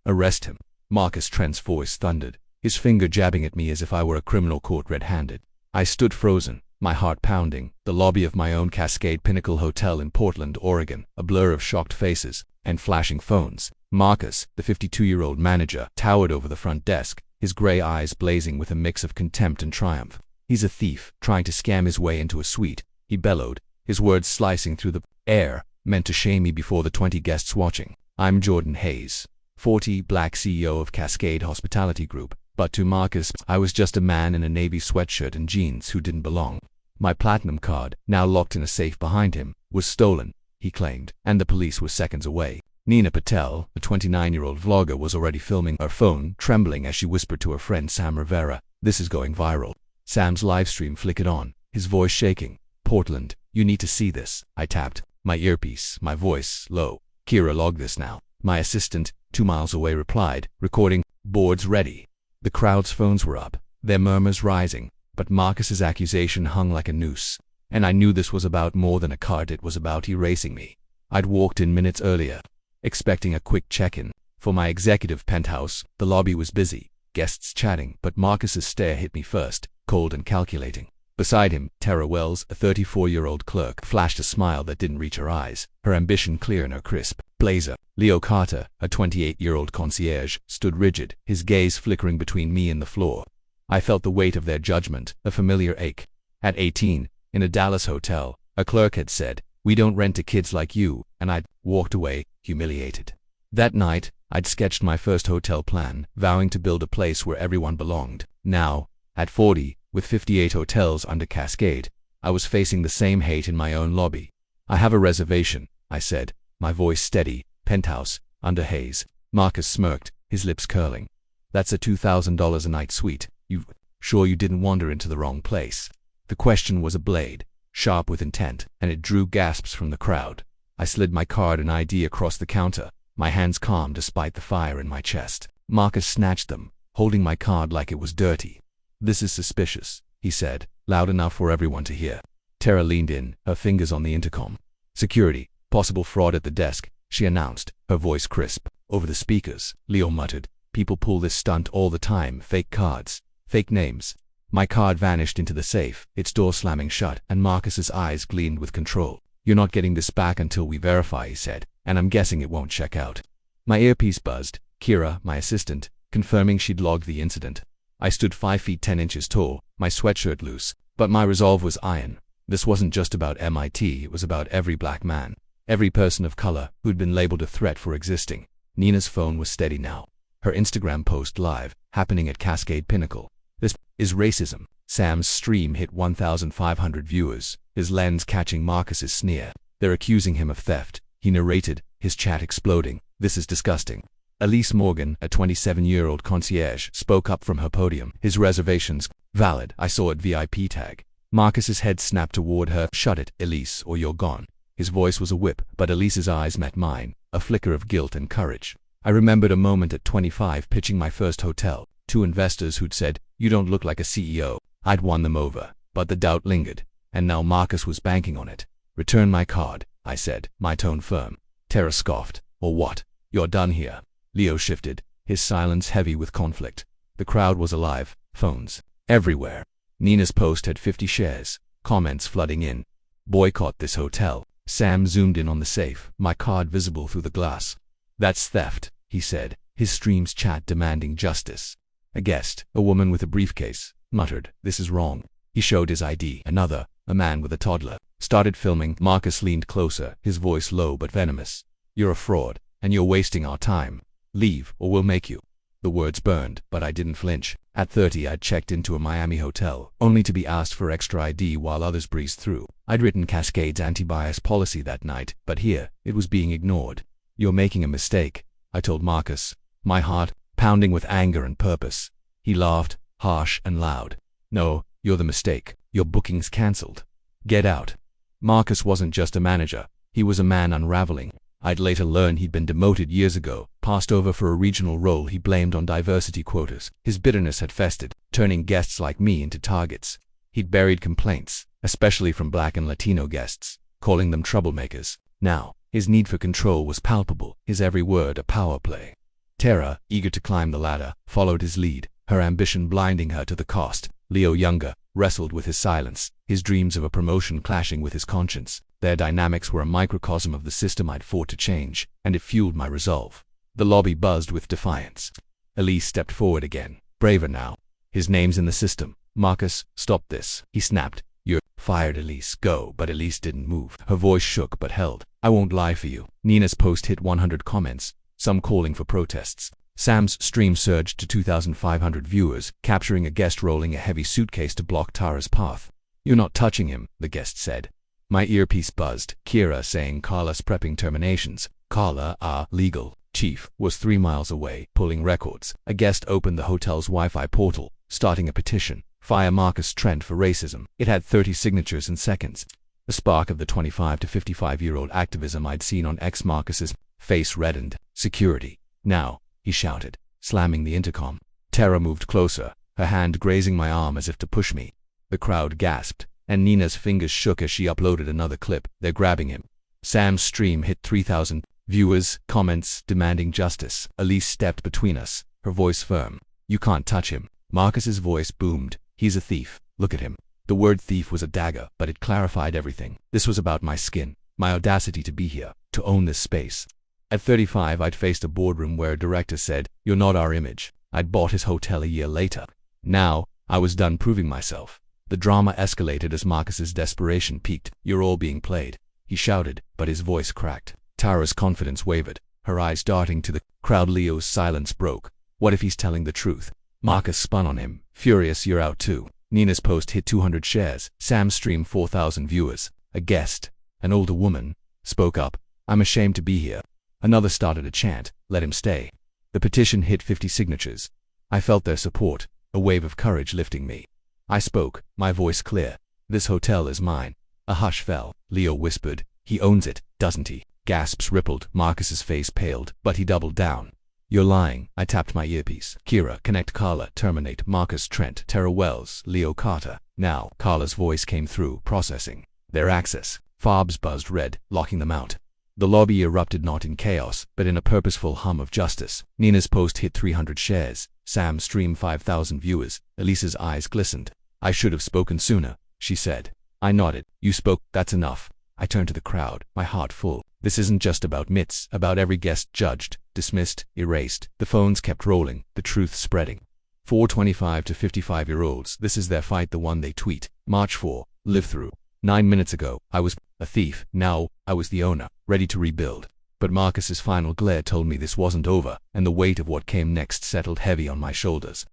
Arrest him. Marcus Trent's voice thundered, his finger jabbing at me as if I were a criminal caught red-handed. I stood frozen, my heart pounding, the lobby of my own Cascade Pinnacle Hotel in Portland, Oregon, a blur of shocked faces and flashing phones. Marcus, the 52-year-old manager, towered over the front desk, his gray eyes blazing with a mix of contempt and triumph. "He's a thief, trying to scam his way into a suite," he bellowed, his words slicing through the air, meant to shame me before the 20 guests watching. "I'm Jordan Hayes, 40, black CEO of Cascade Hospitality Group, but to Marcus, I was just a man in a navy sweatshirt and jeans who didn't belong. My platinum card, now locked in a safe behind him, was stolen," he claimed, and the police were seconds away. Nina Patel, a 29-year-old vlogger, was already filming her phone, trembling as she whispered to her friend Sam Rivera, "This is going viral." Sam's livestream flickered on, his voice shaking. "Portland, you need to see this." I tapped my earpiece, my voice low. "Kira, log this now." My assistant, 2 miles away, replied, "Recording, boards ready." The crowd's phones were up, their murmurs rising, but Marcus's accusation hung like a noose. And I knew this was about more than a card, it was about erasing me. I'd walked in minutes earlier, expecting a quick check-in. For my executive penthouse, the lobby was busy, guests chatting, but Marcus's stare hit me first, cold and calculating. Beside him, Tara Wells, a 34-year-old clerk, flashed a smile that didn't reach her eyes, her ambition clear in her crisp blazer. Leo Carter, a 28-year-old concierge, stood rigid, his gaze flickering between me and the floor. I felt the weight of their judgment, a familiar ache. At 18, in a Dallas hotel, a clerk had said, "We don't rent to kids like you," and I'd walked away, humiliated. That night, I'd sketched my first hotel plan, vowing to build a place where everyone belonged. Now, at 40, with 58 hotels under Cascade, I was facing the same hate in my own lobby. "I have a reservation," I said, my voice steady. "Penthouse, under Hayes." Marcus smirked, his lips curling. "That's a $2,000 a night suite. You sure you didn't wander into the wrong place?" The question was a blade, sharp with intent, and it drew gasps from the crowd. I slid my card and ID across the counter, my hands calm despite the fire in my chest. Marcus snatched them, holding my card like it was dirty. "This is suspicious," he said, loud enough for everyone to hear. Tara leaned in, her fingers on the intercom. "Security, possible fraud at the desk," she announced, her voice crisp. Over the speakers, Leo muttered, "People pull this stunt all the time, fake cards, fake names." My card vanished into the safe, its door slamming shut, and Marcus's eyes gleamed with control. "You're not getting this back until we verify," he said, "and I'm guessing it won't check out." My earpiece buzzed, Kira, my assistant, confirming she'd logged the incident. I stood 5 feet 10 inches tall, my sweatshirt loose, but my resolve was iron. This wasn't just about MIT, it was about every black man, every person of color who'd been labeled a threat for existing. Nina's phone was steady now, her Instagram post live, happening at Cascade Pinnacle. "This is racism." Sam's stream hit 1,500 viewers, his lens catching Marcus's sneer. "They're accusing him of theft," he narrated, his chat exploding. "This is disgusting." Elise Morgan, a 27-year-old concierge, spoke up from her podium. "His reservations valid. I saw it VIP tag." Marcus's head snapped toward her. "Shut it, Elise, or you're gone." His voice was a whip, but Elise's eyes met mine, a flicker of guilt and courage. I remembered a moment at 25 pitching my first hotel. 2 investors who'd said, "You don't look like a CEO." I'd won them over, but the doubt lingered, and now Marcus was banking on it. "Return my card," I said, my tone firm. Tara scoffed. "Or what? You're done here." Leo shifted, his silence heavy with conflict. The crowd was alive, phones everywhere. Nina's post had 50 shares, comments flooding in. "Boycott this hotel." Sam zoomed in on the safe, my card visible through the glass. "That's theft," he said, his stream's chat demanding justice. A guest, a woman with a briefcase, muttered, "This is wrong." He showed his ID. Another, a man with a toddler, started filming. Marcus leaned closer, his voice low but venomous. "You're a fraud, and you're wasting our time. Leave, or we'll make you." The words burned, but I didn't flinch. At 30, I'd checked into a Miami hotel, only to be asked for extra ID while others breezed through. I'd written Cascade's anti-bias policy that night, but here, it was being ignored. "You're making a mistake," I told Marcus, my heart pounding with anger and purpose. He laughed, harsh and loud. "No, you're the mistake. Your booking's cancelled. Get out." Marcus wasn't just a manager, he was a man unraveling. I'd later learn he'd been demoted years ago, passed over for a regional role he blamed on diversity quotas. His bitterness had festered, turning guests like me into targets. He'd buried complaints, especially from Black and Latino guests, calling them troublemakers. Now, his need for control was palpable, his every word a power play. Tara, eager to climb the ladder, followed his lead, her ambition blinding her to the cost. Leo, younger, wrestled with his silence, his dreams of a promotion clashing with his conscience. Their dynamics were a microcosm of the system I'd fought to change, and it fueled my resolve. The lobby buzzed with defiance. Elise stepped forward again, braver now. His name's in the system. Marcus, stop this, he snapped. You're fired, Elise. Go. But Elise didn't move. Her voice shook but held. I won't lie for you. Nina's post hit 100 comments, some calling for protests. Sam's stream surged to 2,500 viewers, capturing a guest rolling a heavy suitcase to block Tara's path. You're not touching him, the guest said. My earpiece buzzed. Kira saying Carla's prepping terminations. Carla, our legal chief, was 3 miles away, pulling records. A guest opened the hotel's Wi-Fi portal, starting a petition. Fire Marcus Trent for racism. It had 30 signatures in seconds. A spark of the 25 to 55-year-old activism I'd seen on X. Marcus's face reddened. Security. Now, he shouted, slamming the intercom. Tara moved closer, her hand grazing my arm as if to push me. The crowd gasped, and Nina's fingers shook as she uploaded another clip. They're grabbing him. Sam's stream hit 3,000 viewers, comments demanding justice. Elise stepped between us, her voice firm. You can't touch him. Marcus's voice boomed. He's a thief. Look at him. The word thief was a dagger, but it clarified everything. This was about my skin, my audacity to be here, to own this space. At 35, I'd faced a boardroom where a director said, "You're not our image." I'd bought his hotel a year later. Now, I was done proving myself. The drama escalated as Marcus's desperation peaked. You're all being played, he shouted, but his voice cracked. Tara's confidence wavered, her eyes darting to the crowd. Leo's silence broke. What if he's telling the truth? Marcus spun on him. Furious, you're out too. Nina's post hit 200 shares. Sam's stream 4,000 viewers. A guest, an older woman, spoke up. I'm ashamed to be here. Another started a chant. Let him stay. The petition hit 50 signatures. I felt their support, a wave of courage lifting me. I spoke, my voice clear. This hotel is mine. A hush fell. Leo whispered. He owns it, doesn't he? Gasps rippled. Marcus's face paled, but he doubled down. You're lying. I tapped my earpiece. Kira, connect Carla, terminate Marcus Trent, Tara Wells, Leo Carter. Now, Carla's voice came through, processing. Their access. Fobs buzzed red, locking them out. The lobby erupted not in chaos, but in a purposeful hum of justice. Nina's post hit 300 shares. Sam's stream 5,000 viewers. Elise's eyes glistened. I should have spoken sooner, she said. I nodded. You spoke, that's enough. I turned to the crowd, my heart full. This isn't just about Mitts, about every guest judged, dismissed, erased. The phones kept rolling, the truth spreading. 425 to 55-year-olds, this is their fight, the one they tweet. March 4, live through. 9 minutes ago, I was a thief. Now, I was the owner, ready to rebuild. But Marcus's final glare told me this wasn't over, and the weight of what came next settled heavy on my shoulders.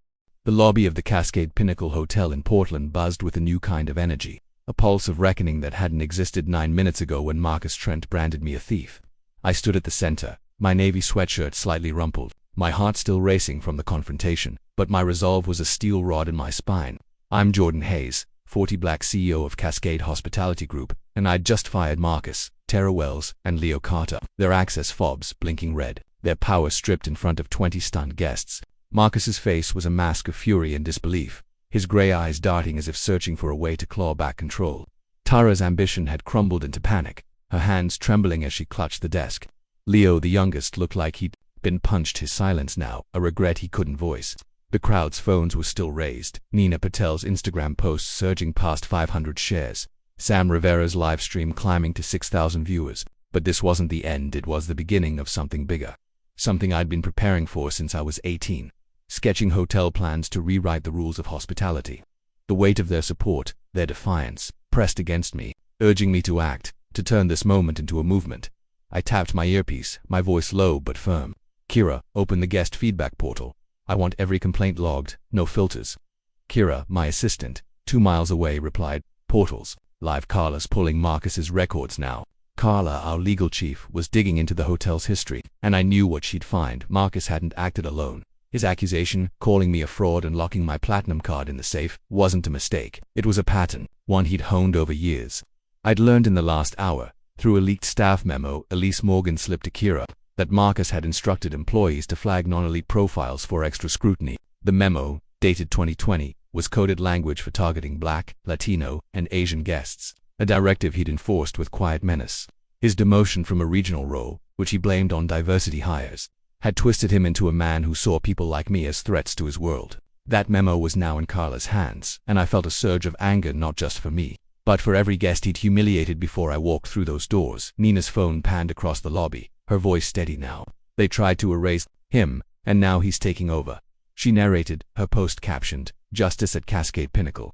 The lobby of the Cascade Pinnacle Hotel in Portland buzzed with a new kind of energy. A pulse of reckoning that hadn't existed 9 minutes ago when Marcus Trent branded me a thief. I stood at the center, my navy sweatshirt slightly rumpled, my heart still racing from the confrontation, but my resolve was a steel rod in my spine. I'm Jordan Hayes, 40 Black CEO of Cascade Hospitality Group, and I'd just fired Marcus, Tara Wells, and Leo Carter. Their access fobs blinking red, their power stripped in front of 20 stunned guests. Marcus's face was a mask of fury and disbelief, his gray eyes darting as if searching for a way to claw back control. Tara's ambition had crumbled into panic, her hands trembling as she clutched the desk. Leo, the youngest, looked like he'd been punched. His silence now, a regret he couldn't voice. The crowd's phones were still raised. Nina Patel's Instagram posts surging past 500 shares. Sam Rivera's live stream climbing to 6,000 viewers. But this wasn't the end, it was the beginning of something bigger. Something I'd been preparing for since I was 18. Sketching hotel plans to rewrite the rules of hospitality. The weight of their support, their defiance, pressed against me, urging me to act, to turn this moment into a movement. I tapped my earpiece, my voice low but firm. Kira, open the guest feedback portal. I want every complaint logged, no filters. Kira, my assistant, 2 miles away, replied, portals. Live. Carla's pulling Marcus's records now. Carla, our legal chief, was digging into the hotel's history, and I knew what she'd find. Marcus hadn't acted alone. His accusation, calling me a fraud and locking my platinum card in the safe, wasn't a mistake. It was a pattern, one he'd honed over years. I'd learned in the last hour, through a leaked staff memo Elise Morgan slipped to Kira, that Marcus had instructed employees to flag non-elite profiles for extra scrutiny. The memo, dated 2020, was coded language for targeting Black, Latino, and Asian guests, a directive he'd enforced with quiet menace. His demotion from a regional role, which he blamed on diversity hires, had twisted him into a man who saw people like me as threats to his world. That memo was now in Carla's hands, and I felt a surge of anger not just for me, but for every guest he'd humiliated before I walked through those doors. Nina's phone panned across the lobby, her voice steady now. They tried to erase him, and now he's taking over. She narrated, her post captioned, "Justice at Cascade Pinnacle,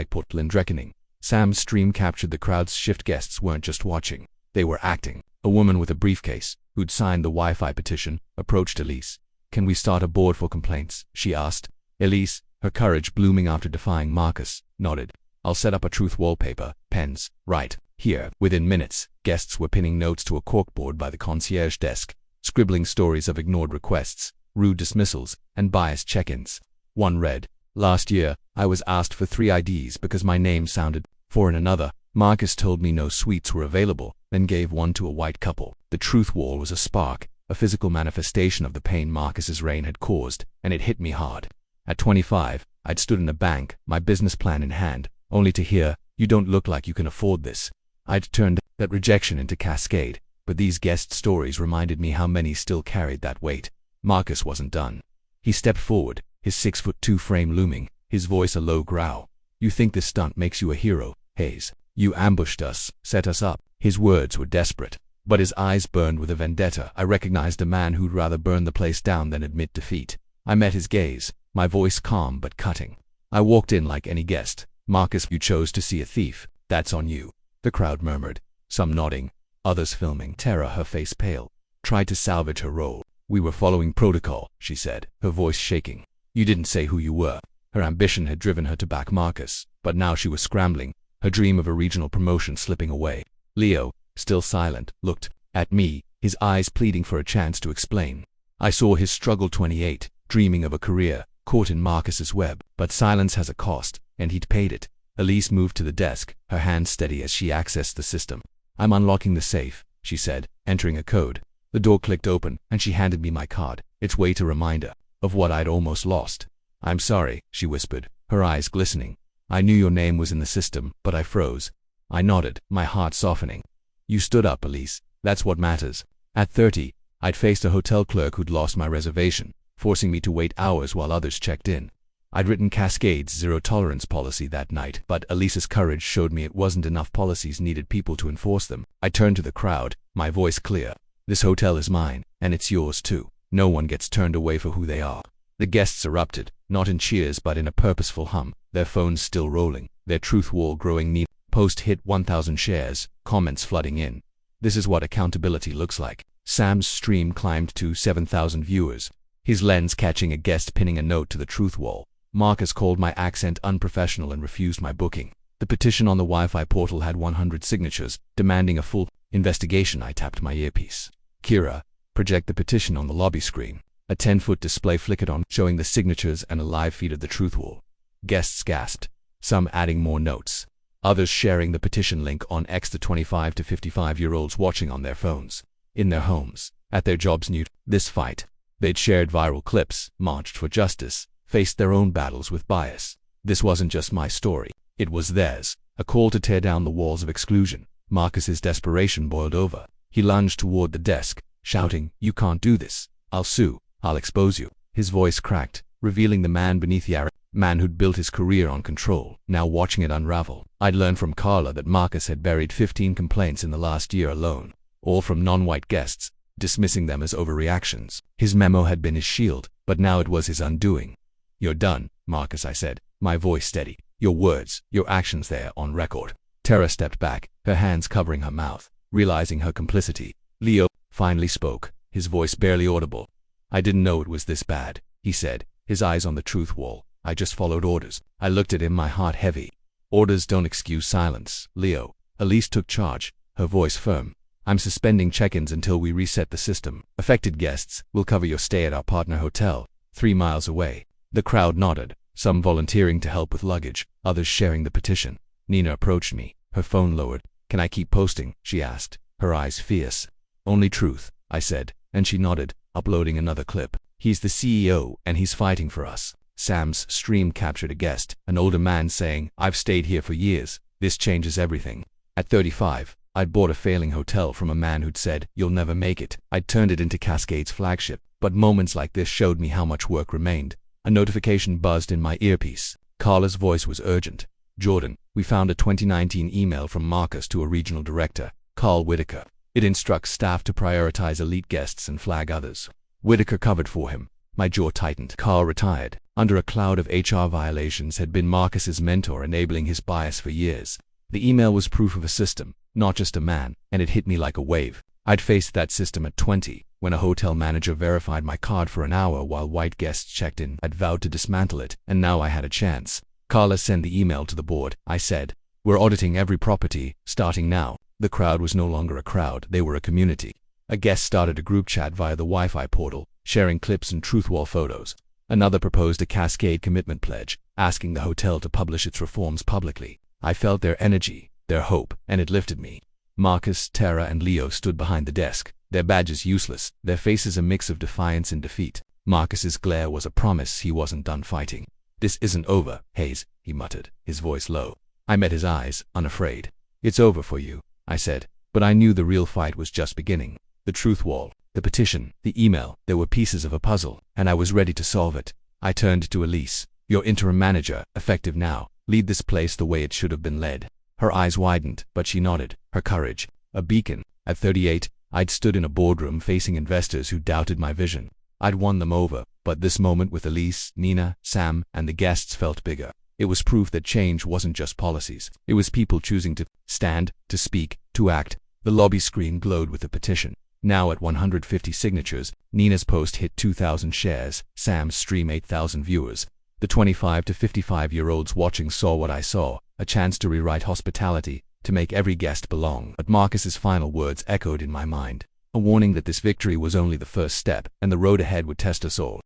#Portland Reckoning." Sam's stream captured the crowd's shift. Guests weren't just watching, they were acting. A woman with a briefcase, who'd signed the Wi-Fi petition, approached Elise. "Can we start a board for complaints?" she asked. Elise, her courage blooming after defying Marcus, nodded. "I'll set up a truth wallpaper, pens, right here." Within minutes, guests were pinning notes to a corkboard by the concierge desk, scribbling stories of ignored requests, rude dismissals, and biased check-ins. One read, "Last year, I was asked for 3 IDs because my name sounded foreign." Another, "Marcus told me no suites were available, then gave one to a white couple." The truth wall was a spark, a physical manifestation of the pain Marcus's reign had caused, and it hit me hard. At 25, I'd stood in a bank, my business plan in hand, only to hear, "You don't look like you can afford this." I'd turned that rejection into cascade, but these guest stories reminded me how many still carried that weight. Marcus wasn't done. He stepped forward, his 6'2" frame looming, his voice a low growl. "You think this stunt makes you a hero, Hayes? You ambushed us, set us up." His words were desperate, but his eyes burned with a vendetta. I recognized a man who'd rather burn the place down than admit defeat. I met his gaze, my voice calm but cutting. I walked in like any guest. "Marcus, you chose to see a thief. That's on you." The crowd murmured, some nodding, others filming. Tara, her face pale, tried to salvage her role. "We were following protocol," she said, her voice shaking. "You didn't say who you were." Her ambition had driven her to back Marcus, but now she was scrambling, her dream of a regional promotion slipping away. Leo, still silent, looked at me, his eyes pleading for a chance to explain. I saw his struggle. 28, dreaming of a career, caught in Marcus's web. But silence has a cost, and he'd paid it. Elise moved to the desk, her hand steady as she accessed the system. "I'm unlocking the safe," she said, entering a code. The door clicked open, and she handed me my card, its weight a reminder of what I'd almost lost. "I'm sorry," she whispered, her eyes glistening. "I knew your name was in the system, but I froze." I nodded, my heart softening. "You stood up, Elise. That's what matters." At 30, I'd faced a hotel clerk who'd lost my reservation, forcing me to wait hours while others checked in. I'd written Cascade's zero-tolerance policy that night, but Elise's courage showed me it wasn't enough. Policies needed people to enforce them. I turned to the crowd, my voice clear. "This hotel is mine, and it's yours too. No one gets turned away for who they are." The guests erupted, not in cheers but in a purposeful hum, their phones still rolling, their truth wall growing neat. Post hit 1,000 shares, comments flooding in. "This is what accountability looks like." Sam's stream climbed to 7,000 viewers, his lens catching a guest pinning a note to the truth wall. "Marcus called my accent unprofessional and refused my booking." The petition on the Wi-Fi portal had 100 signatures, demanding a full investigation. I tapped my earpiece. "Kira, project the petition on the lobby screen." A 10-foot display flickered on, showing the signatures and a live feed of the truth wall. Guests gasped, some adding more notes, others sharing the petition link on X. The 25 to 55-year-olds watching on their phones, in their homes, at their jobs knew this fight. They'd shared viral clips, marched for justice, faced their own battles with bias. This wasn't just my story, it was theirs, a call to tear down the walls of exclusion. Marcus's desperation boiled over. He lunged toward the desk, shouting, "You can't do this. I'll sue. I'll expose you." His voice cracked, revealing the man beneath the man who'd built his career on control, now watching it unravel. I'd learned from Carla that Marcus had buried 15 complaints in the last year alone, all from non-white guests, dismissing them as overreactions. His memo had been his shield, but now it was his undoing. "You're done, Marcus," I said, my voice steady. "Your words, your actions there on record." Tara stepped back, her hands covering her mouth, realizing her complicity. Leo finally spoke, his voice barely audible. "I didn't know it was this bad," he said, his eyes on the truth wall. "I just followed orders." I looked at him, my heart heavy. "Orders don't excuse silence, Leo." Elise took charge, her voice firm. "I'm suspending check-ins until we reset the system. Affected guests will cover your stay at our partner hotel, 3 miles away." The crowd nodded, some volunteering to help with luggage, others sharing the petition. Nina approached me, her phone lowered. "Can I keep posting?" she asked, her eyes fierce. "Only truth," I said, and she nodded, uploading another clip. "He's the CEO, and he's fighting for us." Sam's stream captured a guest, an older man saying, "I've stayed here for years. This changes everything." At 35, I'd bought a failing hotel from a man who'd said, "You'll never make it." I'd turned it into Cascade's flagship, But moments like this showed me how much work remained. A notification buzzed in my earpiece. Carla's voice was urgent. "Jordan, we found a 2019 email from Marcus to a regional director, Carl Whitaker. It instructs staff to prioritize elite guests and flag others." Whitaker covered for him. My jaw tightened. Carl, retired under a cloud of HR violations, had been Marcus's mentor, enabling his bias for years. The email was proof of a system, not just a man, and it hit me like a wave. I'd faced that system at 20, when a hotel manager verified my card for an hour while white guests checked in. I'd vowed to dismantle it, and now I had a chance. "Carla, send the email to the board," I said. "We're auditing every property, starting now." The crowd was no longer a crowd, they were a community. A guest started a group chat via the Wi-Fi portal, sharing clips and truth wall photos. Another proposed a cascade commitment pledge, asking the hotel to publish its reforms publicly. I felt their energy, their hope, and it lifted me. Marcus, Tara, and Leo stood behind the desk, their badges useless, their faces a mix of defiance and defeat. Marcus's glare was a promise he wasn't done fighting. "This isn't over, Hayes," he muttered, his voice low. I met his eyes, unafraid. "It's over for you," I said, but I knew the real fight was just beginning. The truth wall, the petition, the email, they were pieces of a puzzle, and I was ready to solve it. I turned to Elise. "Your interim manager, effective now. Lead this place the way it should have been led." Her eyes widened, but she nodded, her courage a beacon. At 38, I'd stood in a boardroom facing investors who doubted my vision. I'd won them over, but this moment with Elise, Nina, Sam, and the guests felt bigger. It was proof that change wasn't just policies. It was people choosing to stand, to speak, to act. The lobby screen glowed with the petition. Now at 150 signatures, Nina's post hit 2,000 shares, Sam's stream 8,000 viewers. The 25 to 55-year-olds watching saw what I saw, a chance to rewrite hospitality, to make every guest belong. But Marcus's final words echoed in my mind, a warning that this victory was only the first step, and the road ahead would test us all.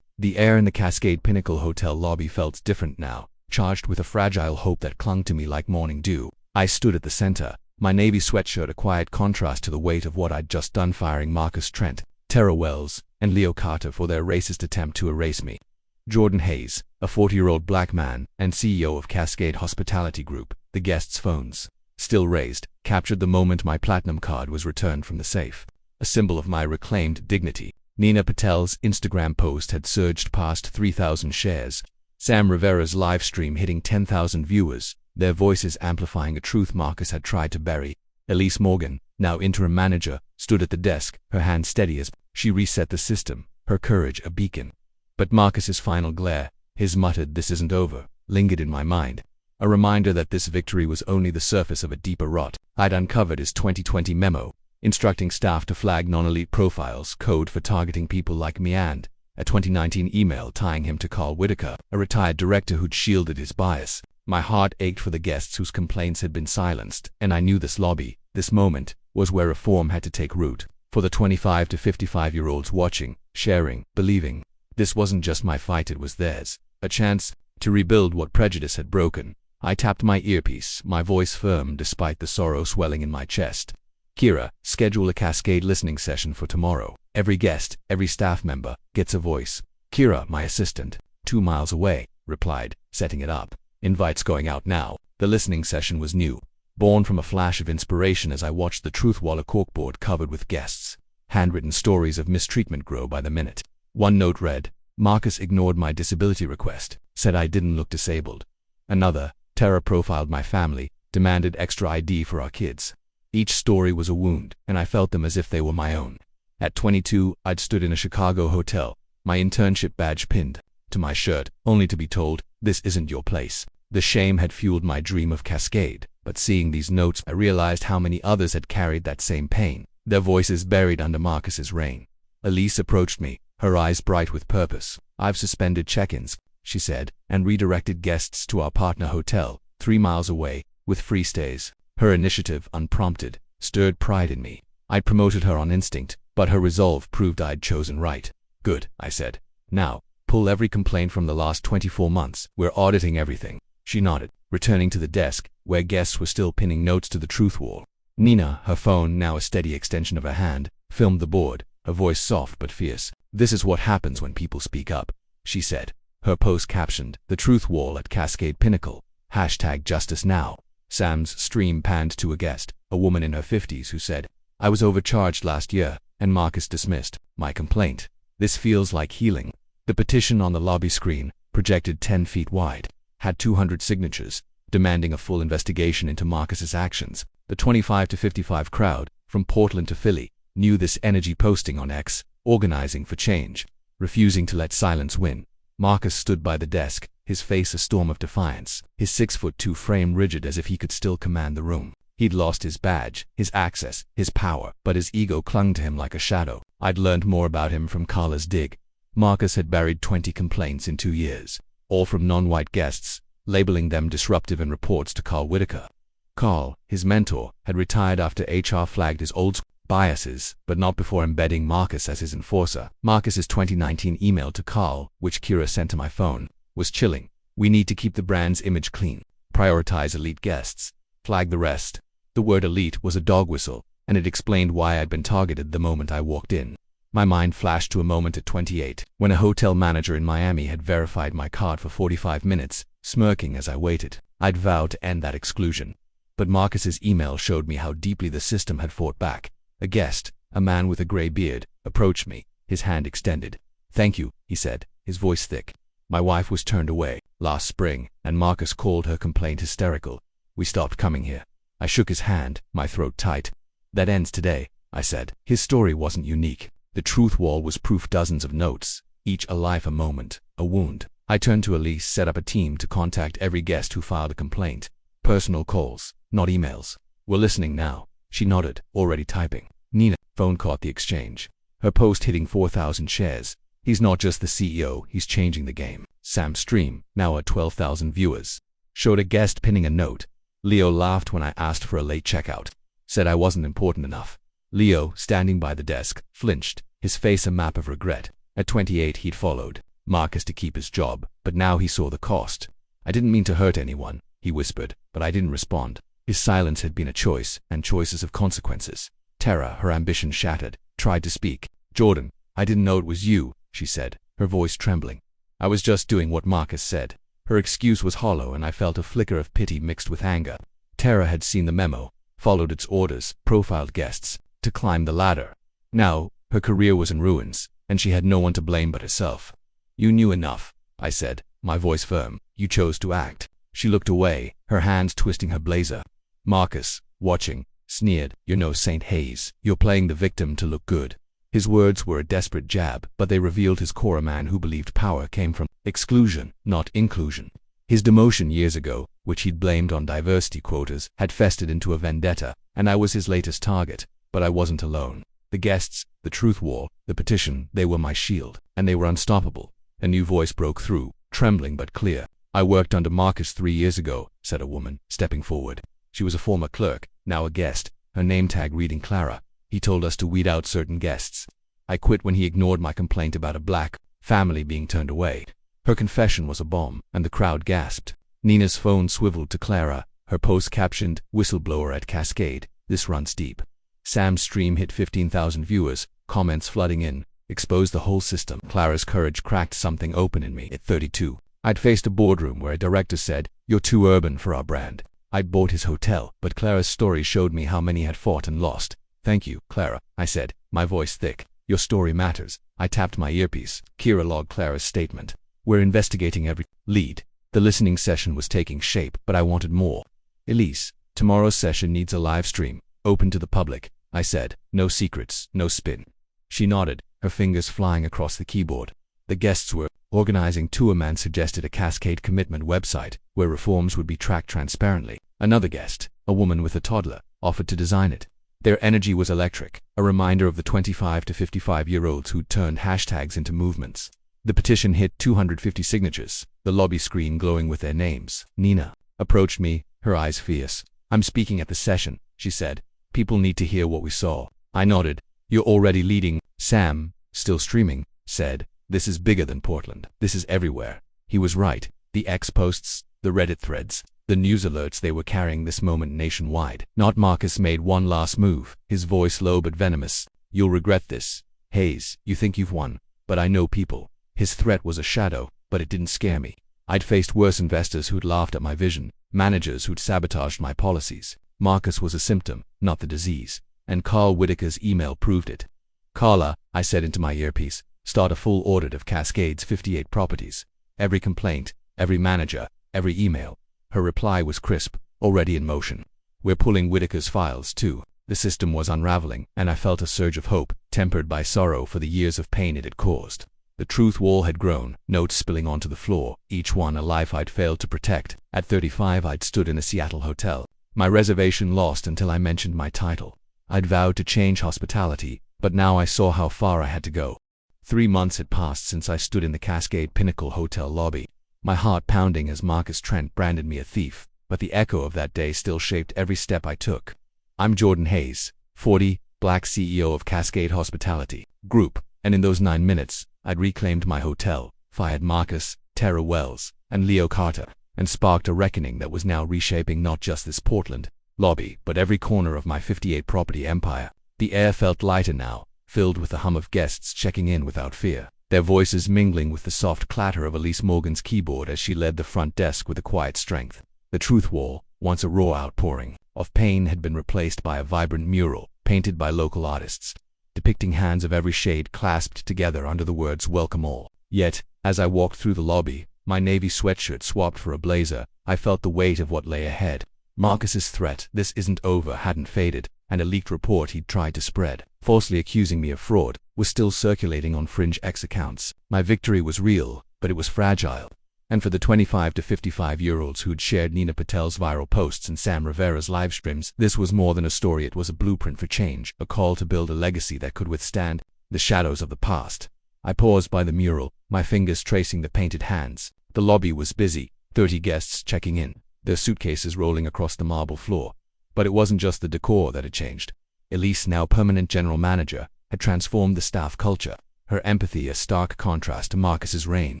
The air in the Cascade Pinnacle Hotel lobby felt different now, charged with a fragile hope that clung to me like morning dew. I stood at the center, my navy sweatshirt a quiet contrast to the weight of what I'd just done, firing Marcus Trent, Tara Wells, and Leo Carter for their racist attempt to erase me. Jordan Hayes, a 40-year-old black man and CEO of Cascade Hospitality Group, the guests' phones, still raised, captured the moment my platinum card was returned from the safe, a symbol of my reclaimed dignity. Nina Patel's Instagram post had surged past 3,000 shares. Sam Rivera's live stream hitting 10,000 viewers, their voices amplifying a truth Marcus had tried to bury. Elise Morgan, now interim manager, stood at the desk, her hand steady as she reset the system, her courage a beacon. But Marcus's final glare, his muttered "this isn't over," lingered in my mind, a reminder that this victory was only the surface of a deeper rot. I'd uncovered his 2020 memo, instructing staff to flag non-elite profiles, code for targeting people like me, and a 2019 email tying him to Carl Whitaker, a retired director who'd shielded his bias. My heart ached for the guests whose complaints had been silenced, and I knew this lobby, this moment, was where reform had to take root. For the 25 to 55-year-olds watching, sharing, believing, this wasn't just my fight, it was theirs. A chance to rebuild what prejudice had broken. I tapped my earpiece, my voice firm despite the sorrow swelling in my chest. "Kira, schedule a Cascade listening session for tomorrow. Every guest, every staff member, gets a voice." Kira, my assistant, 2 miles away, replied, setting it up. "Invites going out now." The listening session was new, born from a flash of inspiration as I watched the truth wall, a corkboard covered with guests' handwritten stories of mistreatment grow by the minute. One note read, "Marcus ignored my disability request, said I didn't look disabled." Another, "Tara profiled my family, demanded extra ID for our kids." Each story was a wound, and I felt them as if they were my own. At 22, I'd stood in a Chicago hotel, my internship badge pinned to my shirt, only to be told, "This isn't your place." The shame had fueled my dream of Cascade, but seeing these notes, I realized how many others had carried that same pain, their voices buried under Marcus's reign. Elise approached me, her eyes bright with purpose. "I've suspended check-ins," she said, "and redirected guests to our partner hotel, 3 miles away, with free stays." Her initiative, unprompted, stirred pride in me. I'd promoted her on instinct, but her resolve proved I'd chosen right. "Good," I said. "Now, pull every complaint from the last 24 months. We're auditing everything." She nodded, returning to the desk, where guests were still pinning notes to the truth wall. Nina, her phone now a steady extension of her hand, filmed the board, her voice soft but fierce. "This is what happens when people speak up," she said. Her post captioned, "The truth wall at Cascade Pinnacle, #JusticeNow." Sam's stream panned to a guest, a woman in her 50s, who said, "I was overcharged last year, and Marcus dismissed my complaint." This feels like healing. The petition on the lobby screen, projected 10 feet wide, had 200 signatures, demanding a full investigation into Marcus's actions. The 25 to 55 crowd, from Portland to Philly, knew this energy, posting on X, organizing for change, refusing to let silence win. Marcus stood by the desk, his face a storm of defiance, his 6'2" frame rigid as if he could still command the room. He'd lost his badge, his access, his power, but his ego clung to him like a shadow. I'd learned more about him from Carla's dig. Marcus had buried 20 complaints in 2 years, all from non-white guests, labeling them disruptive in reports to Carl Whitaker. Carl, his mentor, had retired after HR flagged his old biases, but not before embedding Marcus as his enforcer. Marcus's 2019 email to Carl, which Kira sent to my phone, was chilling. We need to keep the brand's image clean. Prioritize elite guests. Flag the rest. The word elite was a dog whistle, and it explained why I'd been targeted the moment I walked in. My mind flashed to a moment at 28, when a hotel manager in Miami had verified my card for 45 minutes, smirking as I waited. I'd vowed to end that exclusion. But Marcus's email showed me how deeply the system had fought back. A guest, a man with a gray beard, approached me, his hand extended. "Thank you," he said, his voice thick. "My wife was turned away last spring, and Marcus called her complaint hysterical. We stopped coming here." I shook his hand, my throat tight. "That ends today," I said. His story wasn't unique. The truth wall was proof, dozens of notes, each a life, a moment, a wound. I turned to Elise, set up a team to contact every guest who filed a complaint. Personal calls, not emails. "We're listening now." She nodded, already typing. Nina, phone caught the exchange. Her post hitting 4,000 shares. "He's not just the CEO, he's changing the game." Sam's stream, now at 12,000 viewers, showed a guest pinning a note. "Leo laughed when I asked for a late checkout. Said I wasn't important enough." Leo, standing by the desk, flinched, his face a map of regret. At 28 he'd followed Marcus to keep his job, but now he saw the cost. "I didn't mean to hurt anyone," he whispered, but I didn't respond. His silence had been a choice, and choices have consequences. Tara, her ambition shattered, tried to speak. "Jordan, I didn't know it was you," she said, her voice trembling. "I was just doing what Marcus said." Her excuse was hollow, and I felt a flicker of pity mixed with anger. Tara had seen the memo, followed its orders, profiled guests, to climb the ladder. Now, her career was in ruins, and she had no one to blame but herself. "You knew enough," I said, my voice firm. "You chose to act." She looked away, her hands twisting her blazer. Marcus, watching, sneered. "You're no Saint Hayes. You're playing the victim to look good." His words were a desperate jab, but they revealed his core, a man who believed power came from exclusion, not inclusion. His demotion years ago, which he'd blamed on diversity quotas, had festered into a vendetta, and I was his latest target. But I wasn't alone. The guests, the truth wall, the petition, they were my shield, and they were unstoppable. A new voice broke through, trembling but clear. "I worked under Marcus 3 years ago," said a woman, stepping forward. She was a former clerk, now a guest, her name tag reading Clara. "He told us to weed out certain guests. I quit when he ignored my complaint about a black family being turned away." Her confession was a bomb, and the crowd gasped. Nina's phone swiveled to Clara, her post captioned, "Whistleblower at Cascade. This runs deep." Sam's stream hit 15,000 viewers, comments flooding in, exposed the whole system. Clara's courage cracked something open in me. At 32, I'd faced a boardroom where a director said, "You're too urban for our brand." I'd bought his hotel, but Clara's story showed me how many had fought and lost. "Thank you, Clara," I said, my voice thick. "Your story matters." I tapped my earpiece. Kira logged Clara's statement. "We're investigating every lead." The listening session was taking shape, but I wanted more. "Elise, tomorrow's session needs a live stream, open to the public," I said. "No secrets, no spin." She nodded, her fingers flying across the keyboard. The guests were organizing too. A man suggested a Cascade commitment website, where reforms would be tracked transparently. Another guest, a woman with a toddler, offered to design it. Their energy was electric, a reminder of the 25 to 55-year-olds who'd turned hashtags into movements. The petition hit 250 signatures, the lobby screen glowing with their names. Nina approached me, her eyes fierce. "I'm speaking at the session," she said. "People need to hear what we saw." I nodded. "You're already leading." Sam, still streaming, said, "This is bigger than Portland. This is everywhere." He was right. The X posts, the Reddit threads, the news alerts, they were carrying this moment nationwide. Not Marcus made one last move, his voice low but venomous. "You'll regret this. Hayes, you think you've won, but I know people." His threat was a shadow, but it didn't scare me. I'd faced worse: investors who'd laughed at my vision, managers who'd sabotaged my policies. Marcus was a symptom, not the disease, and Carl Whitaker's email proved it. "Carla," I said into my earpiece, Start a full audit of Cascade's 58 properties. Every complaint, every manager, every email. Her reply was crisp, already in motion. We're pulling Whitaker's files too. The system was unraveling, and I felt a surge of hope, tempered by sorrow for the years of pain it had caused. The truth wall had grown, notes spilling onto the floor, each one a life I'd failed to protect. At 35 I'd stood in a Seattle hotel, my reservation lost until I mentioned my title. I'd vowed to change hospitality, but now I saw how far I had to go. 3 months had passed since I stood in the Cascade Pinnacle Hotel lobby, my heart pounding as Marcus Trent branded me a thief, but the echo of that day still shaped every step I took. I'm Jordan Hayes, 40, Black CEO of Cascade Hospitality Group, and in those 9 minutes, I'd reclaimed my hotel, fired Marcus, Tara Wells, and Leo Carter, and sparked a reckoning that was now reshaping not just this Portland lobby, but every corner of my 58-property empire. The air felt lighter now, filled with the hum of guests checking in without fear, their voices mingling with the soft clatter of Elise Morgan's keyboard as she led the front desk with a quiet strength. The truth wall, once a raw outpouring of pain, had been replaced by a vibrant mural, painted by local artists, depicting hands of every shade clasped together under the words "Welcome All." Yet, as I walked through the lobby, my navy sweatshirt swapped for a blazer, I felt the weight of what lay ahead. Marcus's threat, "This isn't over," hadn't faded, and a leaked report he'd tried to spread, falsely accusing me of fraud, was still circulating on fringe X accounts. My victory was real, but it was fragile. And for the 25 to 55-year-olds who'd shared Nina Patel's viral posts and Sam Rivera's live streams, this was more than a story. It was a blueprint for change, a call to build a legacy that could withstand the shadows of the past. I paused by the mural, my fingers tracing the painted hands. The lobby was busy, 30 guests checking in, their suitcases rolling across the marble floor. But it wasn't just the decor that had changed. Elise, now permanent general manager, had transformed the staff culture, her empathy a stark contrast to Marcus's reign.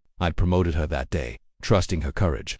I'd promoted her that day, trusting her courage.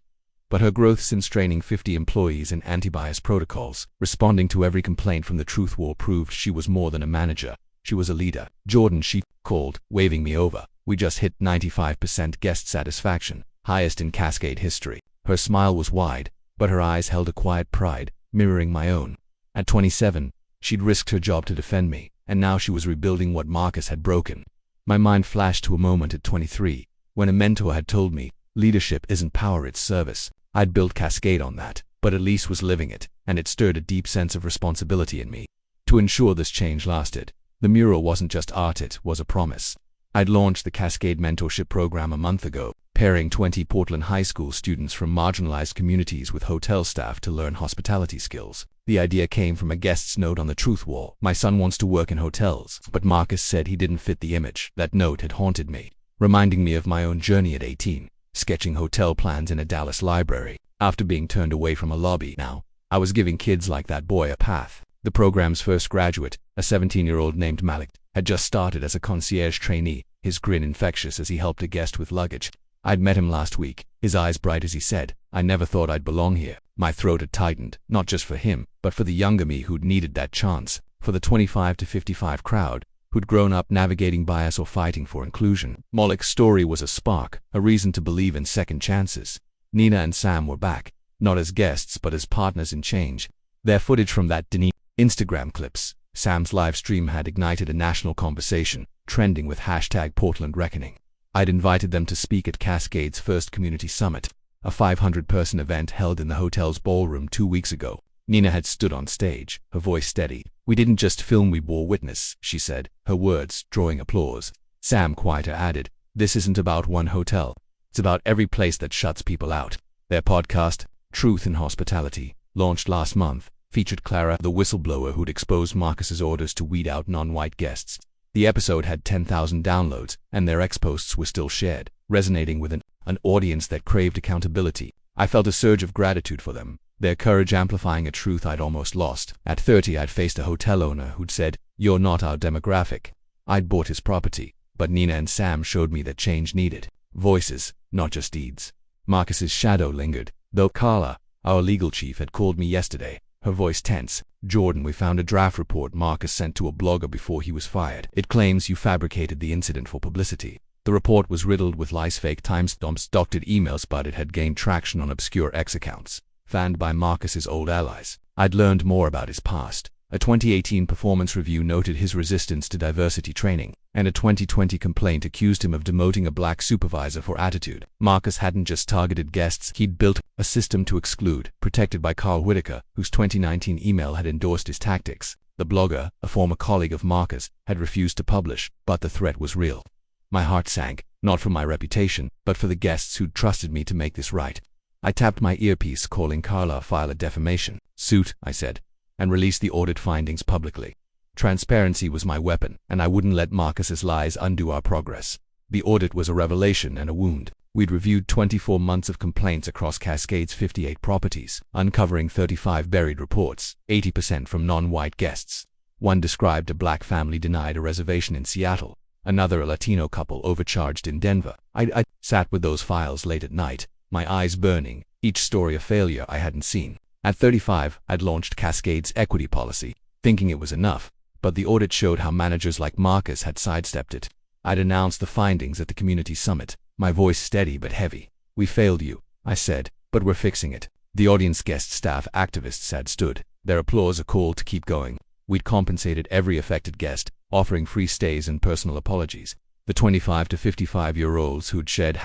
But her growth since training 50 employees in anti-bias protocols, responding to every complaint from the truth wall, proved she was more than a manager. She was a leader. "Jordan," she called, waving me over. "We just hit 95% guest satisfaction, highest in Cascade history." Her smile was wide, but her eyes held a quiet pride, mirroring my own. At 27, she'd risked her job to defend me, and now she was rebuilding what Marcus had broken. My mind flashed to a moment at 23, when a mentor had told me, "Leadership isn't power, it's service." I'd built Cascade on that, but Elise was living it, and it stirred a deep sense of responsibility in me. To ensure this change lasted, the mural wasn't just art, it was a promise. I'd launched the Cascade Mentorship Program a month ago, pairing 20 Portland high school students from marginalized communities with hotel staff to learn hospitality skills. The idea came from a guest's note on the truth wall. "My son wants to work in hotels, but Marcus said he didn't fit the image." That note had haunted me, reminding me of my own journey at 18, sketching hotel plans in a Dallas library. After being turned away from a lobby, now I was giving kids like that boy a path. The program's first graduate, a 17-year-old named Malik, had just started as a concierge trainee, his grin infectious as he helped a guest with luggage. I'd met him last week, his eyes bright as he said, "I never thought I'd belong here." My throat had tightened, not just for him, but for the younger me who'd needed that chance, for the 25 to 55 crowd, who'd grown up navigating bias or fighting for inclusion. Malik's story was a spark, a reason to believe in second chances. Nina and Sam were back, not as guests but as partners in change. Their footage from that Instagram clips, Sam's live stream, had ignited a national conversation, trending with #PortlandReckoning. I'd invited them to speak at Cascade's first community summit, a 500-person event held in the hotel's ballroom 2 weeks ago. Nina had stood on stage, her voice steady. "We didn't just film, we bore witness," she said, her words drawing applause. Sam, quieter, added, "This isn't about one hotel. It's about every place that shuts people out." Their podcast, Truth in Hospitality, launched last month, featured Clara, the whistleblower who'd exposed Marcus's orders to weed out non-white guests. The episode had 10,000 downloads, and their ex-posts were still shared, resonating with an audience that craved accountability. I felt a surge of gratitude for them, their courage amplifying a truth I'd almost lost. At 30, I'd faced a hotel owner who'd said, "You're not our demographic." I'd bought his property, but Nina and Sam showed me that change needed voices, not just deeds. Marcus's shadow lingered, though Carla, our legal chief, had called me yesterday, her voice tense. "Jordan, we found a draft report Marcus sent to a blogger before he was fired. It claims you fabricated the incident for publicity." The report was riddled with lies, fake timestamps, doctored emails, but it had gained traction on obscure X accounts, fanned by Marcus's old allies. I'd learned more about his past, A 2018 performance review noted his resistance to diversity training, and a 2020 complaint accused him of demoting a black supervisor for attitude. Marcus hadn't just targeted guests, he'd built a system to exclude, protected by Carl Whitaker, whose 2019 email had endorsed his tactics. The blogger, a former colleague of Marcus, had refused to publish, but the threat was real. My heart sank, not for my reputation, but for the guests who'd trusted me to make this right. I tapped my earpiece, calling Carla file a defamation suit, I said, and released the audit findings publicly. Transparency was my weapon, and I wouldn't let Marcus's lies undo our progress. The audit was a revelation and a wound. We'd reviewed 24 months of complaints across Cascade's 58 properties, uncovering 35 buried reports, 80% from non-white guests. One described a black family denied a reservation in Seattle, another a Latino couple overcharged in Denver. I sat with those files late at night, my eyes burning, each story a failure I hadn't seen. At 35, I'd launched Cascade's equity policy, thinking it was enough, but the audit showed how managers like Marcus had sidestepped it. I'd announced the findings at the community summit, my voice steady but heavy. "We failed you," I said, "but we're fixing it." The audience, guests, staff, activists had stood, their applause a call to keep going. We'd compensated every affected guest, offering free stays and personal apologies. The 25 to 55-year-olds who'd shared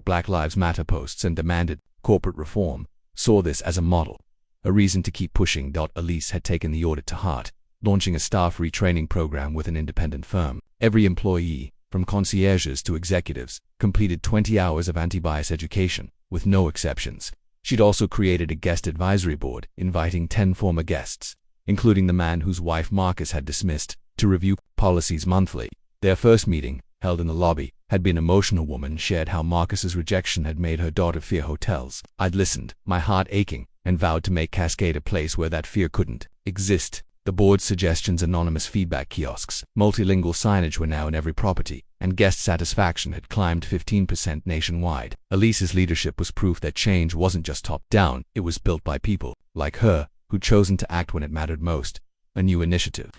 #Black Lives Matter posts and demanded corporate reform saw this as a model, a reason to keep pushing. Elise had taken the audit to heart, launching a staff retraining program with an independent firm. Every employee, from concierges to executives, completed 20 hours of anti-bias education, with no exceptions. She'd also created a guest advisory board, inviting 10 former guests, including the man whose wife Marcus had dismissed, to review policies monthly. Their first meeting, held in the lobby, had been emotional. A woman shared how Marcus's rejection had made her daughter fear hotels. I'd listened, my heart aching, and vowed to make Cascade a place where that fear couldn't exist. The board's suggestions, anonymous feedback kiosks, multilingual signage were now in every property, and guest satisfaction had climbed 15% nationwide. Elise's leadership was proof that change wasn't just top-down, it was built by people, like her, who'd chosen to act when it mattered most. A new initiative.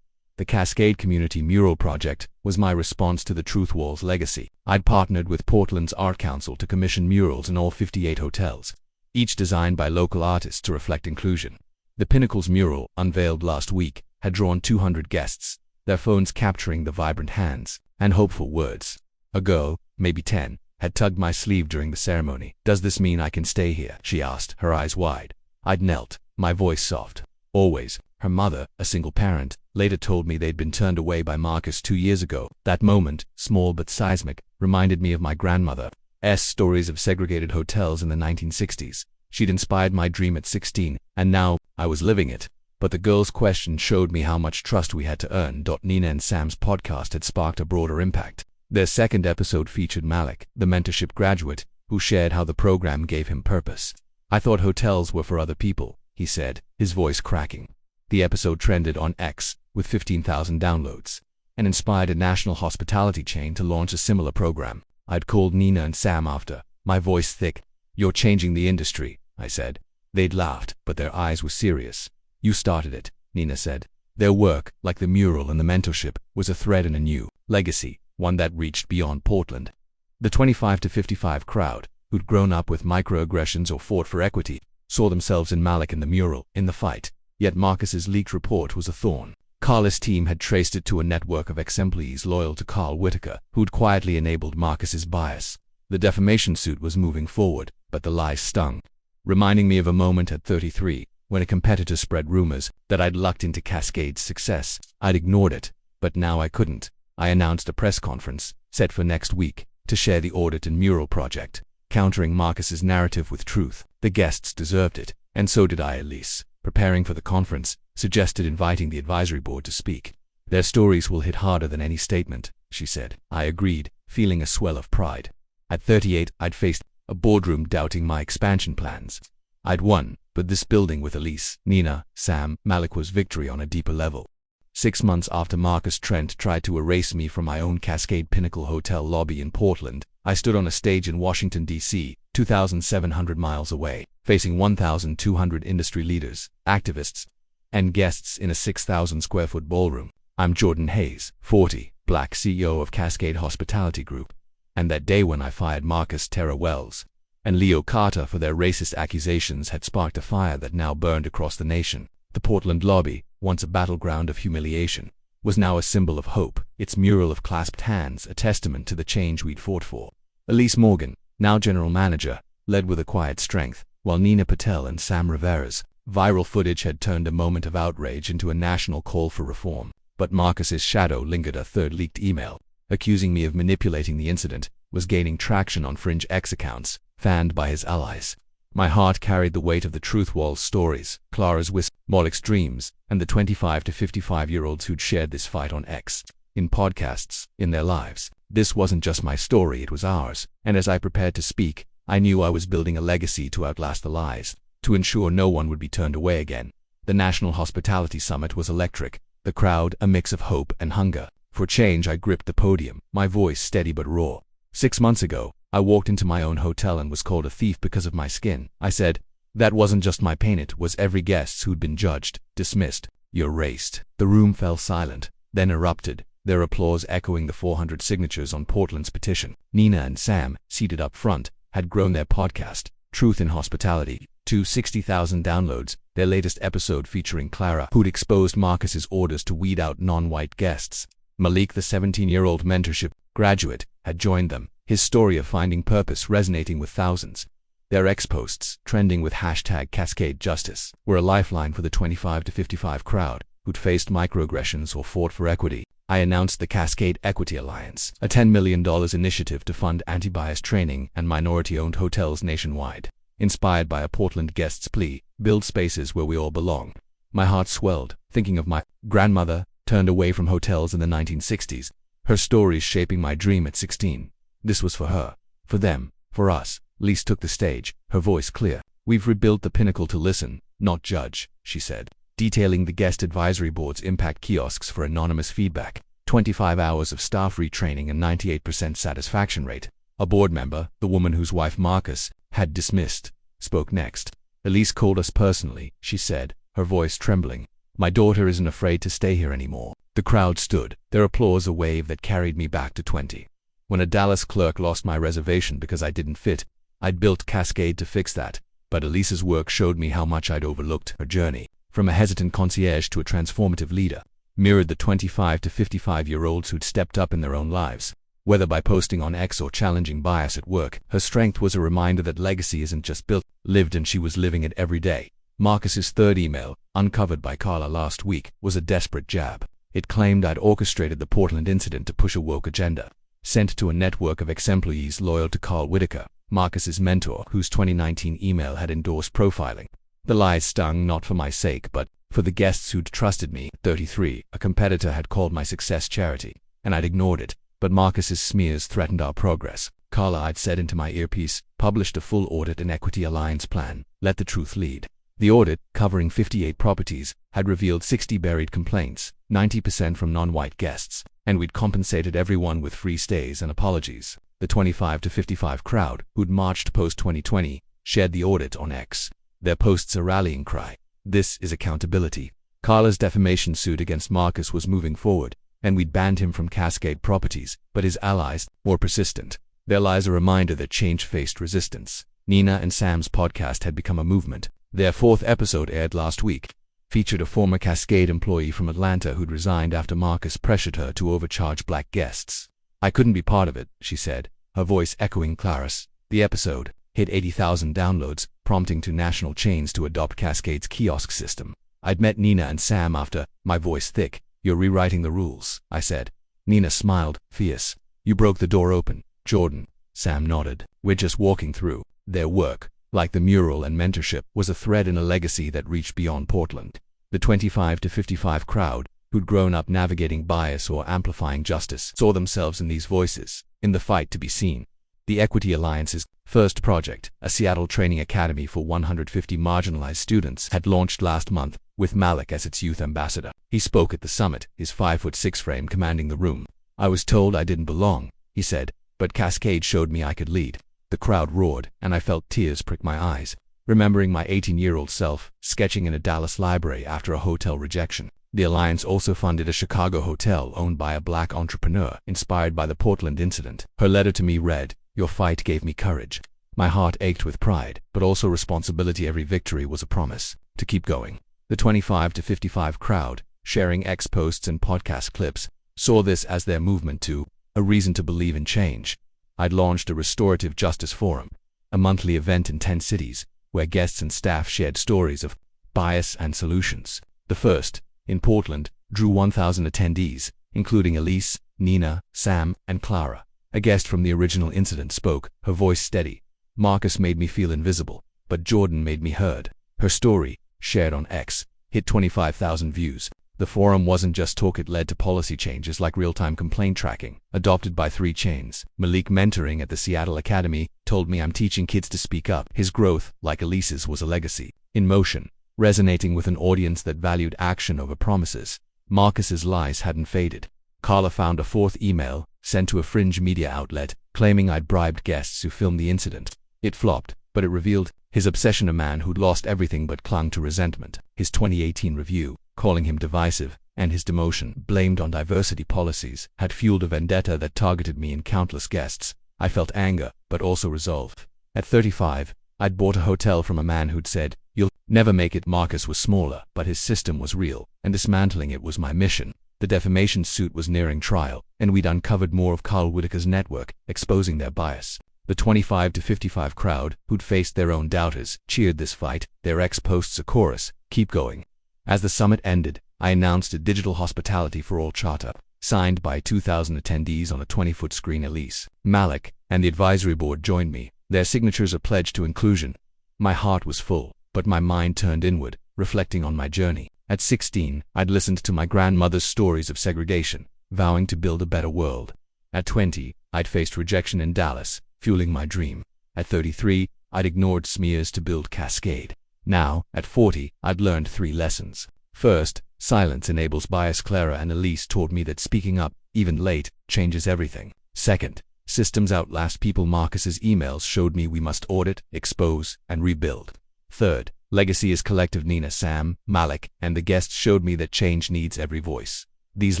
The Cascade Community Mural Project was my response to the Truth Wall's legacy. I'd partnered with Portland's Art Council to commission murals in all 58 hotels, each designed by local artists to reflect inclusion. The Pinnacles mural, unveiled last week, had drawn 200 guests, their phones capturing the vibrant hands and hopeful words. A girl, maybe 10, had tugged my sleeve during the ceremony. "Does this mean I can stay here?" she asked, her eyes wide. I'd knelt, my voice soft. "Always." Her mother, a single parent, later told me they'd been turned away by Marcus 2 years ago. That moment, small but seismic, reminded me of my grandmother's stories of segregated hotels in the 1960s. She'd inspired my dream at 16, and now I was living it. But the girl's question showed me how much trust we had to earn. Nina and Sam's podcast had sparked a broader impact. Their second episode featured Malik, the mentorship graduate, who shared how the program gave him purpose. "I thought hotels were for other people," he said, his voice cracking. The episode trended on X, with 15,000 downloads, and inspired a national hospitality chain to launch a similar program. I'd called Nina and Sam after, my voice thick. "You're changing the industry," I said. They'd laughed, but their eyes were serious. "You started it," Nina said. Their work, like the mural and the mentorship, was a thread in a new legacy, one that reached beyond Portland. The 25 to 55 crowd, who'd grown up with microaggressions or fought for equity, saw themselves in Malik and the mural, in the fight. Yet Marcus's leaked report was a thorn. Carla's team had traced it to a network of ex-employees loyal to Carl Whitaker, who'd quietly enabled Marcus's bias. The defamation suit was moving forward, but the lies stung, reminding me of a moment at 33, when a competitor spread rumors that I'd lucked into Cascade's success. I'd ignored it, but now I couldn't. I announced a press conference, set for next week, to share the audit and mural project, countering Marcus's narrative with truth. The guests deserved it, and so did I. Elise, preparing for the conference, suggested inviting the advisory board to speak. "Their stories will hit harder than any statement," she said. I agreed, feeling a swell of pride. At 38, I'd faced a boardroom doubting my expansion plans. I'd won, but this building with Elise, Nina, Sam, Malik was victory on a deeper level. 6 months after Marcus Trent tried to erase me from my own Cascade Pinnacle Hotel lobby in Portland, I stood on a stage in Washington, D.C., 2,700 miles away, facing 1,200 industry leaders, activists, and guests in a 6,000-square-foot ballroom. I'm Jordan Hayes, 40, Black CEO of Cascade Hospitality Group. And that day when I fired Marcus Terra Wells and Leo Carter for their racist accusations had sparked a fire that now burned across the nation. The Portland lobby, once a battleground of humiliation, was now a symbol of hope, its mural of clasped hands a testament to the change we'd fought for. Elise Morgan, now general manager, led with a quiet strength, while Nina Patel and Sam Rivera's viral footage had turned a moment of outrage into a national call for reform. But Marcus's shadow lingered. A third leaked email, accusing me of manipulating the incident, was gaining traction on fringe X accounts, fanned by his allies. My heart carried the weight of the Truth Wall's stories, Clara's whisper, Moloch's dreams, and the 25 to 55-year-olds who'd shared this fight on X, in podcasts, in their lives. This wasn't just my story, it was ours, and as I prepared to speak, I knew I was building a legacy to outlast the lies, to ensure no one would be turned away again. The National Hospitality Summit was electric, the crowd a mix of hope and hunger. For change, I gripped the podium, my voice steady but raw. 6 months ago, I walked into my own hotel and was called a thief because of my skin. I said, that wasn't just my pain, it was every guest who'd been judged, dismissed, erased. The room fell silent, then erupted, their applause echoing the 400 signatures on Portland's petition. Nina and Sam, seated up front, had grown their podcast, Truth in Hospitality, to 60,000 downloads, their latest episode featuring Clara, who'd exposed Marcus's orders to weed out non-white guests. Malik, the 17-year-old mentorship graduate, had joined them, his story of finding purpose resonating with thousands. Their X-posts, trending with #CascadeJustice, were a lifeline for the 25 to 55 crowd, who'd faced microaggressions or fought for equity. I announced the Cascade Equity Alliance, a $10 million initiative to fund anti-bias training and minority-owned hotels nationwide. Inspired by a Portland guest's plea, build spaces where we all belong. My heart swelled, thinking of my grandmother, turned away from hotels in the 1960s, her stories shaping my dream at 16. This was for her, for them, for us. Lise took the stage, her voice clear. We've rebuilt the pinnacle to listen, not judge, she said, detailing the guest advisory board's impact kiosks for anonymous feedback, 25 hours of staff retraining and 98% satisfaction rate. A board member, the woman whose wife Marcus had dismissed, spoke next. Elise called us personally, she said, her voice trembling. My daughter isn't afraid to stay here anymore. The crowd stood, their applause a wave that carried me back to 20. When a Dallas clerk lost my reservation because I didn't fit, I'd built Cascade to fix that. But Elise's work showed me how much I'd overlooked. Her journey, from a hesitant concierge to a transformative leader, mirrored the 25 to 55-year-olds who'd stepped up in their own lives. Whether by posting on X or challenging bias at work, her strength was a reminder that legacy isn't just built, lived, and she was living it every day. Marcus's third email, uncovered by Carla last week, was a desperate jab. It claimed I'd orchestrated the Portland incident to push a woke agenda. Sent to a network of ex-employees loyal to Carl Whitaker, Marcus's mentor, whose 2019 email had endorsed profiling. The lies stung not for my sake but for the guests who'd trusted me. 33, a competitor had called my success charity, and I'd ignored it. But Marcus's smears threatened our progress. Carla, I'd said into my earpiece, published a full audit and equity alliance plan. Let the truth lead. The audit, covering 58 properties, had revealed 60 buried complaints, 90% from non-white guests, and we'd compensated everyone with free stays and apologies. The 25 to 55 crowd, who'd marched post-2020, shared the audit on X. Their posts a rallying cry. This is accountability. Carla's defamation suit against Marcus was moving forward, and we'd banned him from Cascade properties, but his allies, more persistent. Their lies a reminder that change faced resistance. Nina and Sam's podcast had become a movement. Their 4th episode aired last week, featured a former Cascade employee from Atlanta who'd resigned after Marcus pressured her to overcharge black guests. I couldn't be part of it, she said, her voice echoing Clara's. The episode hit 80,000 downloads, prompting two national chains to adopt Cascade's kiosk system. I'd met Nina and Sam after, my voice thick. You're rewriting the rules, I said. Nina smiled, fierce. You broke the door open, Jordan. Sam nodded. We're just walking through. Their work, like the mural and mentorship, was a thread in a legacy that reached beyond Portland. The 25 to 55 crowd, who'd grown up navigating bias or amplifying justice, saw themselves in these voices, in the fight to be seen. The Equity Alliance's first project, a Seattle training academy for 150 marginalized students, had launched last month, with Malik as its youth ambassador. He spoke at the summit, his 5'6" frame commanding the room. I was told I didn't belong, he said, but Cascade showed me I could lead. The crowd roared, and I felt tears prick my eyes, remembering my 18-year-old self, sketching in a Dallas library after a hotel rejection. The Alliance also funded a Chicago hotel owned by a black entrepreneur, inspired by the Portland incident. Her letter to me read, "Your fight gave me courage." My heart ached with pride, but also responsibility. Every victory was a promise to keep going. The 25 to 55 crowd, sharing X posts and podcast clips, saw this as their movement to a reason to believe in change. I'd launched a restorative justice forum, a monthly event in 10 cities, where guests and staff shared stories of bias and solutions. The first, in Portland, drew 1,000 attendees, including Elise, Nina, Sam, and Clara. A guest from the original incident spoke, her voice steady. Marcus made me feel invisible, but Jordan made me heard. Her story, shared on X, hit 25,000 views. The forum wasn't just talk, it led to policy changes like real-time complaint tracking, adopted by 3 chains. Malik, mentoring at the Seattle Academy, told me I'm teaching kids to speak up. His growth, like Elise's, was a legacy in motion, resonating with an audience that valued action over promises. Marcus's lies hadn't faded. Carla found a 4th email, sent to a fringe media outlet, claiming I'd bribed guests who filmed the incident. It flopped, but it revealed his obsession, a man who'd lost everything but clung to resentment. His 2018 review, calling him divisive, and his demotion, blamed on diversity policies, had fueled a vendetta that targeted me and countless guests. I felt anger, but also resolve. At 35, I'd bought a hotel from a man who'd said, "You'll never make it." Marcus was smaller, but his system was real, and dismantling it was my mission. The defamation suit was nearing trial, and we'd uncovered more of Carl Whitaker's network, exposing their bias. The 25 to 55 crowd, who'd faced their own doubters, cheered this fight, their X posts a chorus, "Keep going." As the summit ended, I announced a digital hospitality for all charter, signed by 2,000 attendees on a 20-foot screen. Elise, Malik, and the advisory board joined me, their signatures a pledge to inclusion. My heart was full, but my mind turned inward, reflecting on my journey. At 16, I'd listened to my grandmother's stories of segregation, vowing to build a better world. At 20, I'd faced rejection in Dallas, fueling my dream. At 33, I'd ignored smears to build Cascade. Now, at 40, I'd learned 3 lessons. First, silence enables bias. Clara and Elise taught me that speaking up, even late, changes everything. Second, systems outlast people. Marcus's emails showed me we must audit, expose, and rebuild. Third, legacy is collective. Nina, Sam, Malik, and the guests showed me that change needs every voice. These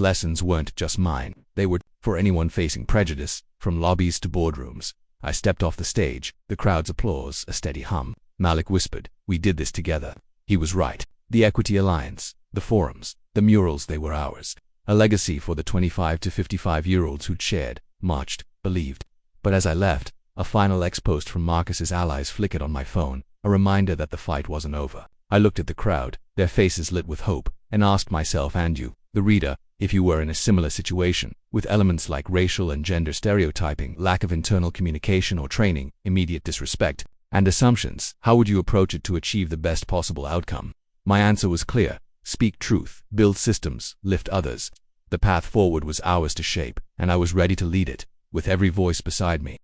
lessons weren't just mine. They were for anyone facing prejudice, from lobbies to boardrooms. I stepped off the stage, the crowd's applause a steady hum. Malik whispered, "We did this together." He was right. The Equity Alliance, the forums, the murals, they were ours. A legacy for the 25 to 55-year-olds who'd shared, marched, believed. But as I left, a final X post from Marcus's allies flickered on my phone, a reminder that the fight wasn't over. I looked at the crowd, their faces lit with hope, and asked myself, and you, the reader, if you were in a similar situation, with elements like racial and gender stereotyping, lack of internal communication or training, immediate disrespect, and assumptions, how would you approach it to achieve the best possible outcome? My answer was clear: speak truth, build systems, lift others. The path forward was ours to shape, and I was ready to lead it, with every voice beside me.